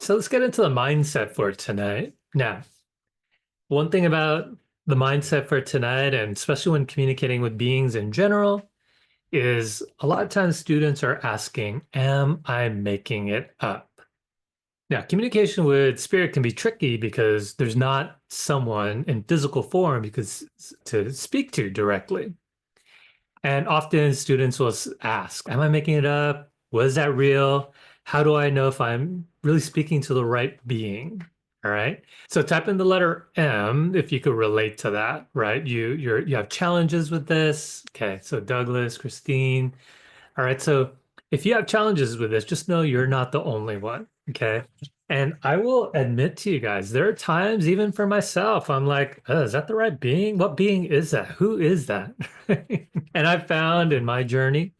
So let's get into the mindset for tonight. Now, one thing about the mindset for tonight, and especially when communicating with beings in general, is a lot of times students are asking, am I making it up? Now, communication with spirit can be tricky because there's not someone in physical form because to speak to directly. And often students will ask, am I making it up? Was that real? How do I know if I'm really speaking to the right being? All right. So type in the letter M if you could relate to that, right? You have challenges with this. Okay. So Douglas, Christine. All right. So if you have challenges with this, just know you're not the only one. Okay. And I will admit to you guys, there are times, even for myself, I'm like, is that the right being? What being is that? Who is that? And I've found in my journey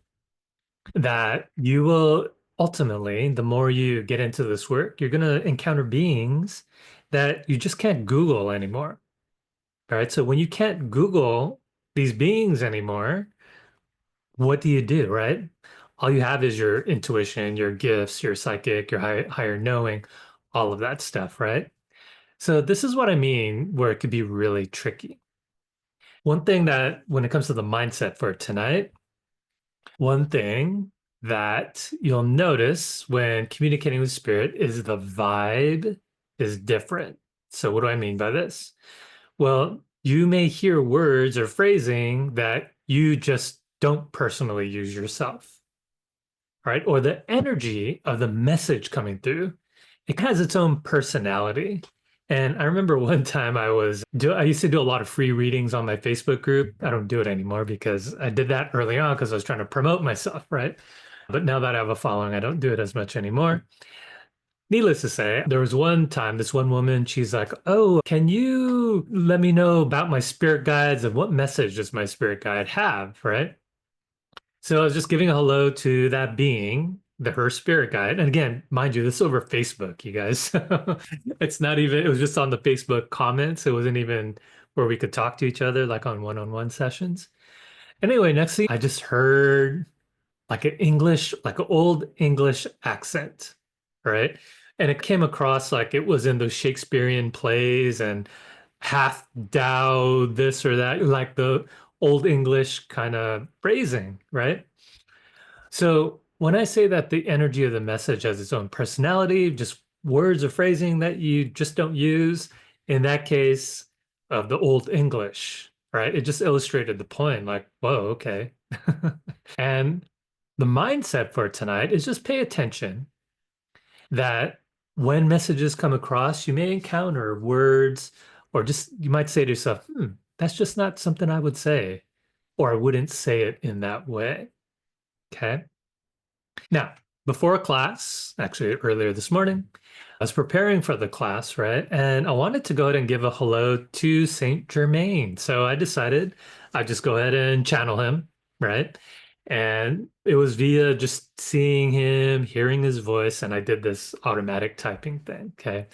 that you will ultimately, the more you get into this work, you're going to encounter beings that you just can't Google anymore. All right. So when you can't Google these beings anymore, what do? Right? All you have is your intuition, your gifts, your psychic, your higher knowing, all of that stuff, right? So this is what I mean, where it could be really tricky. One thing that when it comes to the mindset for tonight, one thing that you'll notice when communicating with spirit is the vibe is different. So what do I mean by this? Well, you may hear words or phrasing that you just don't personally use yourself, right? Or the energy of the message coming through, it has its own personality. And I remember one time I used to do a lot of free readings on my Facebook group. I don't do it anymore because I did that early on because I was trying to promote myself, right? But now that I have a following, I don't do it as much anymore. Needless to say, there was one time, this one woman, she's like, oh, can you let me know about my spirit guides and what message does my spirit guide have, right? So I was just giving a hello to that being, her spirit guide. And again, mind you, this is over Facebook, you guys. It's not even, it was just on the Facebook comments. It wasn't even where we could talk to each other like on one-on-one sessions. Anyway, next thing I just heard like an English, like an old English accent, right? And it came across like it was in those Shakespearean plays and hath thou this or that, like the old English kind of phrasing, right? So when I say that the energy of the message has its own personality, just words or phrasing that you just don't use, in that case of the old English, right? It just illustrated the point, like, whoa, okay. And the mindset for tonight is just pay attention that when messages come across, you may encounter words, or just you might say to yourself, that's just not something I would say, or I wouldn't say it in that way. Okay. Now, before a class, actually earlier this morning, I was preparing for the class, right? And I wanted to go ahead and give a hello to Saint Germain. So I decided I'd just go ahead and channel him, right? And it was via just seeing him, hearing his voice, and I did this automatic typing thing. Okay.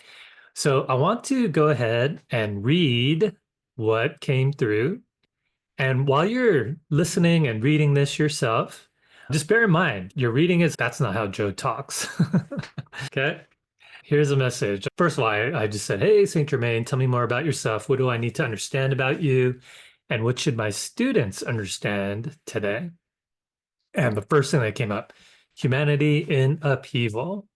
So I want to go ahead and read what came through. And while you're listening and reading this yourself, just bear in mind, you're reading it. That's not how Joe talks. Okay. Here's a message. First of all, I just said, hey, Saint Germain, tell me more about yourself. What do I need to understand about you? And what should my students understand today? And the first thing that came up, humanity in upheaval.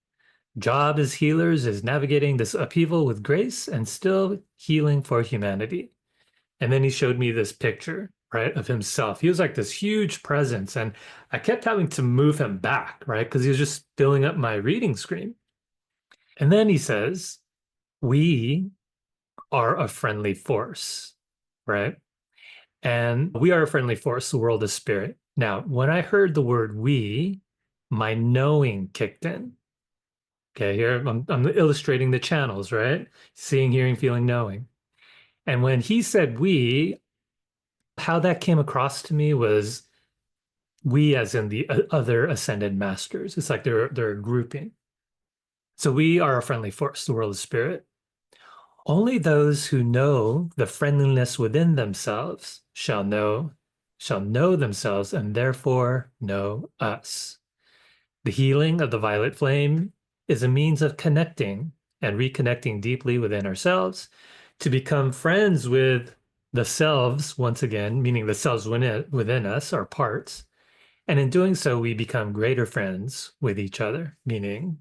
Job as healers is navigating this upheaval with grace and still healing for humanity. And then he showed me this picture, right, of himself. He was like this huge presence. And I kept having to move him back, right, because he was just filling up my reading screen. And then he says, we are a friendly force, right? And we are a friendly force, the world is spirit. Now, when I heard the word we, my knowing kicked in. Okay, here I'm illustrating the channels, right? Seeing, hearing, feeling, knowing. And when he said we, how that came across to me was we as in the other ascended masters. It's like they're a grouping. So we are a friendly force, the world of spirit. Only those who know the friendliness within themselves shall know themselves and therefore know us. The healing of the violet flame is a means of connecting and reconnecting deeply within ourselves to become friends with the selves, once again, meaning the selves within us, our parts. And in doing so, we become greater friends with each other, meaning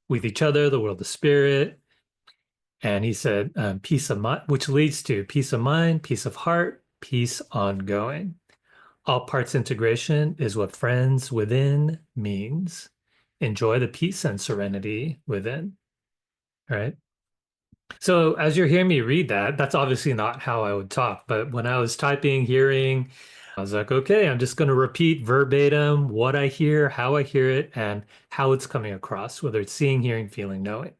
with each other, the world of spirit. And he said, peace of mind, which leads to peace of mind, peace of heart, peace ongoing. All parts integration is what friends within means. Enjoy the peace and serenity within. All right. So as you're hearing me read that, that's obviously not how I would talk. But when I was typing, hearing, I was like, okay, I'm just going to repeat verbatim what I hear, how I hear it, and how it's coming across, whether it's seeing, hearing, feeling, knowing.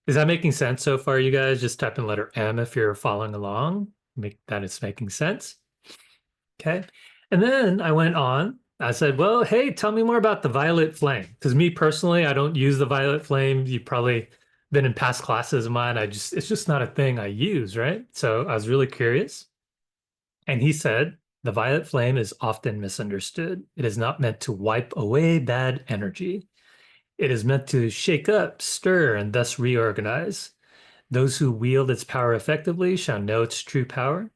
Is that making sense so far, you guys? Just type in letter M if you're following along. Make that it's making sense. Okay. And then I went on. I said, well, hey, tell me more about the violet flame. Because me personally, I don't use the violet flame. You probably been in past classes of mine. It's just not a thing I use, right? So I was really curious. And he said, the violet flame is often misunderstood. It is not meant to wipe away bad energy. It is meant to shake up, stir, and thus reorganize. Those who wield its power effectively shall know its true power.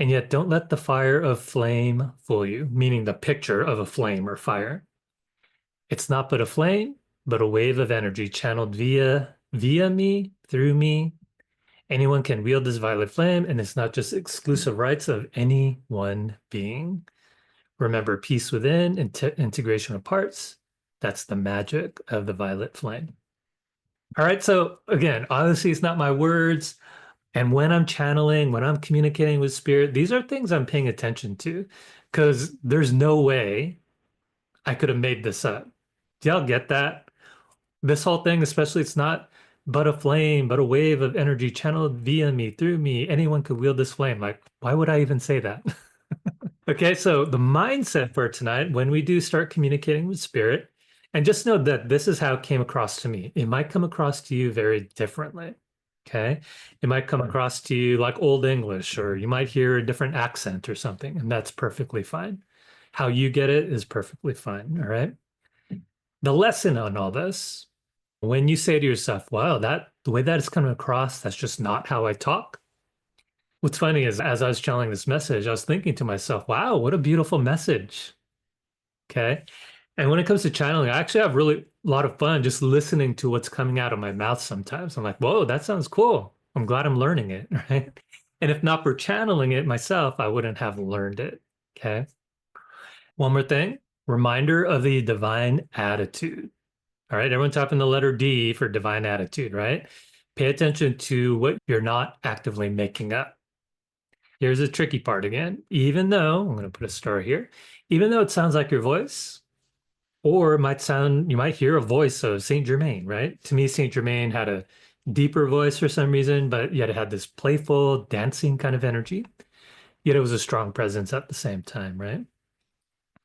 And yet don't let the fire of flame fool you, meaning the picture of a flame or fire. It's not but a flame, but a wave of energy channeled via me, through me. Anyone can wield this violet flame, and it's not just exclusive rights of any one being. Remember, peace within, integration of parts. That's the magic of the violet flame. All right, so again, obviously it's not my words. And when I'm channeling, when I'm communicating with spirit, these are things I'm paying attention to because there's no way I could have made this up. Do y'all get that? This whole thing, especially, it's not but a flame, but a wave of energy channeled via me, through me. Anyone could wield this flame. Like, why would I even say that? Okay, so the mindset for tonight, when we do start communicating with spirit, and just know that this is how it came across to me. It might come across to you very differently. Okay. It might come across to you like Old English, or you might hear a different accent or something, and that's perfectly fine. How you get it is perfectly fine. All right. The lesson on all this, when you say to yourself, wow, that the way that it's coming across, that's just not how I talk. What's funny is as I was channeling this message, I was thinking to myself, wow, what a beautiful message. Okay. And when it comes to channeling, I actually have really a lot of fun just listening to what's coming out of my mouth sometimes. I'm like, whoa, that sounds cool. I'm glad I'm learning it. Right. And if not for channeling it myself, I wouldn't have learned it. Okay. One more thing, reminder of the divine attitude. All right. Everyone type in the letter D for divine attitude, right? Pay attention to what you're not actively making up. Here's the tricky part again. Even though, I'm going to put a star here, even though it sounds like your voice, or it might sound, you might hear a voice of Saint Germain, right? To me, Saint Germain had a deeper voice for some reason, but yet it had this playful, dancing kind of energy. Yet it was a strong presence at the same time, right?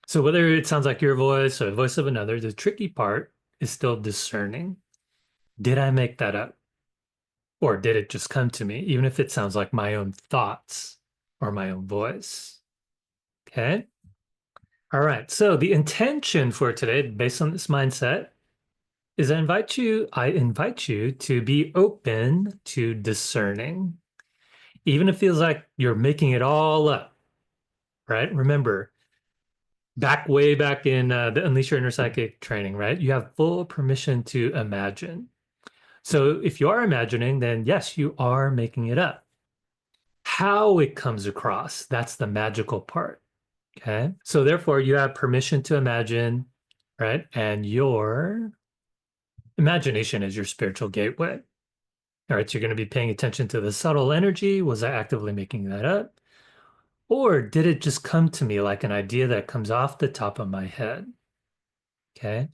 So whether it sounds like your voice or the voice of another, the tricky part is still discerning. Did I make that up? Or did it just come to me, even if it sounds like my own thoughts or my own voice? Okay. All right. So the intention for today, based on this mindset, is I invite you to be open to discerning, even if it feels like you're making it all up, right? Remember, way back in the Unleash Your Inner Psychic training, right? You have full permission to imagine. So if you are imagining, then yes, you are making it up. How it comes across, that's the magical part. Okay. So therefore, you have permission to imagine, right? And your imagination is your spiritual gateway. All right. So you're going to be paying attention to the subtle energy. Was I actively making that up? Or did it just come to me like an idea that comes off the top of my head? Okay.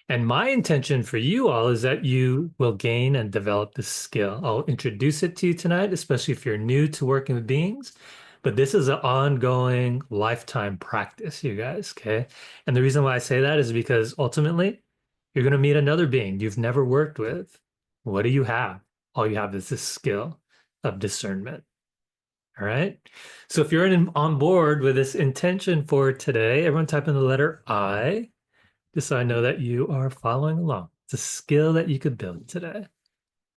And my intention for you all is that you will gain and develop this skill. I'll introduce it to you tonight, especially if you're new to working with beings. But this is an ongoing lifetime practice, you guys. Okay. And the reason why I say that is because ultimately you're going to meet another being you've never worked with. What do you have? All you have is this skill of discernment. All right. So if you're on board with this intention for today, everyone type in the letter I just so I know that you are following along. a skill that you could build today?